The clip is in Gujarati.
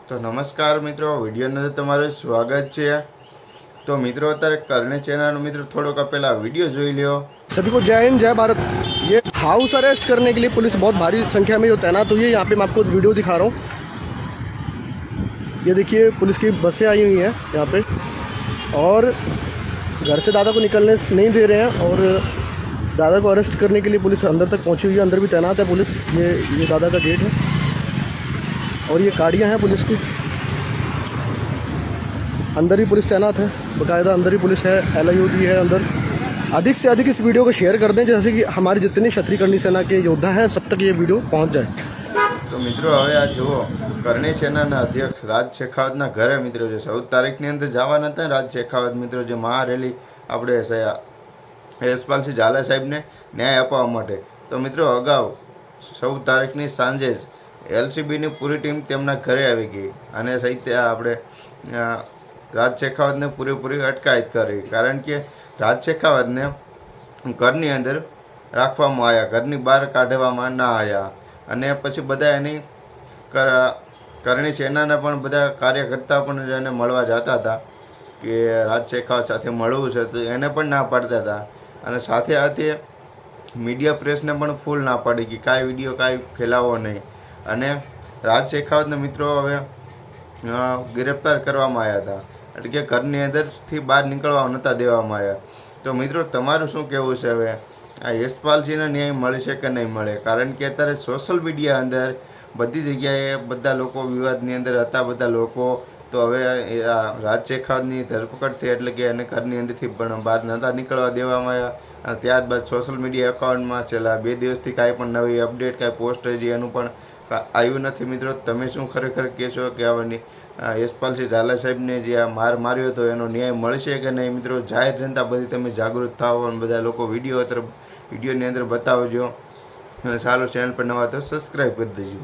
तो नमस्कार मित्रों, वीडियो अंदर तमाરું स्वागत है। तो मित्रों अत्यारे करने चैनल मित्रों थोड़ो पहला वीडियो જોઈ લ્યો। सभी को जय हिंद जय भारत। ये हाउस अरेस्ट करने के लिए पुलिस बहुत भारी संख्या में जो तैनात हुई है, यहाँ पे मैं आपको वीडियो दिखा रहा हूँ। ये देखिए पुलिस की बसें आई हुई हैं यहाँ पे, और घर से दादा को निकलने नहीं दे रहे हैं, और दादा को अरेस्ट करने के लिए पुलिस अंदर तक पहुँची हुई है। अंदर भी तैनात है पुलिस। ये दादा का गेट है, और ये गाड़ियाँ हैं पुलिस की। अंदर ही पुलिस तैनात है, बाकायदा अंदर ही पुलिस है, LIU भी है अंदर। अधिक से अधिक इस वीडियो को शेयर कर दें, जैसे कि हमारी जितनी क्षत्रिय करनी सेना के योद्धा हैं सब तक ये वीडियो पहुंच जाए। तो मित्रों हवे आ जुओ करणी सेनाना अध्यक्ष राज शेखावतना घरे मित्रों जो 14 तारीखनी अंदर जवाना हता राज शेखावत मित्रों जो महारेली આપણે યશપાલસિંહ ઝાલા સાહેબને ન્યાય અપાવવા માટે। તો મિત્રો અગાઉ 14 તારીખની સાંજે જ LCBની પૂરી ટીમ તેમના ઘરે આવી ગઈ અને સહિત આપણે રાજ શેખાવતને પૂરેપૂરી અટકાયત કરી, કારણ કે રાજ શેખાવતને ઘરની અંદર રાખવામાં આવ્યા, ઘરની બહાર કાઢવામાં ના આવ્યા। અને પછી બધા એની કરણી સેનાના પણ બધા કાર્યકર્તા પણ એને મળવા જતા હતા કે રાજ શેખાવત સાથે મળવું છે, તો એને પણ ના પાડતા હતા। અને સાથે સાથે મીડિયા પ્રેસને પણ ફૂલ ના પાડી કે કાંઈ વિડીયો કાંઈ ફેલાવો નહીં। અને રાજ શેખાવતને મિત્રો હવે गिरफ्तार કરવામાં આવ્યા હતા, એટલે કે ઘરની અંદરથી બહાર નીકળવા નહોતા દેવામાં આવ્યા। તો મિત્રો તમારું શું કહેવું છે? હવે આ યશપાલસિંહને ન્યાય મળશે કે નહીં મળે? કારણ કે અત્યારે સોશિયલ મીડિયા અંદર બધી જગ્યાએ બધા લોકો વિવાદની અંદર હતા, બધા લોકો। તો હવે રાજ શેખાવતની ધરપકડ થઈ, એટલે કે એને ઘરની અંદરથી પણ બહાર નહોતા નીકળવા દેવામાં આવ્યા। અને ત્યારબાદ સોશિયલ મીડિયા એકાઉન્ટમાં છેલ્લા 2 દિવસથી કાંઈ પણ નવી અપડેટ કાંઈ પોસ્ટ હજી એનું પણ આવ્યું નથી। મિત્રો તમે શું ખરેખર કહેશો કે આવવાની યશપાલસિંહ ઝાલા સાહેબને જે આ માર માર્યો હતો એનો ન્યાય મળશે કે નહીં? મિત્રો જાહેર જનતા બધી તમે જાગૃત થાઓ અને બધા લોકો વિડીયોની અંદર બતાવજો, અને સારું ચેનલ પર નવા તો સબસ્ક્રાઈબ કરી દેજો।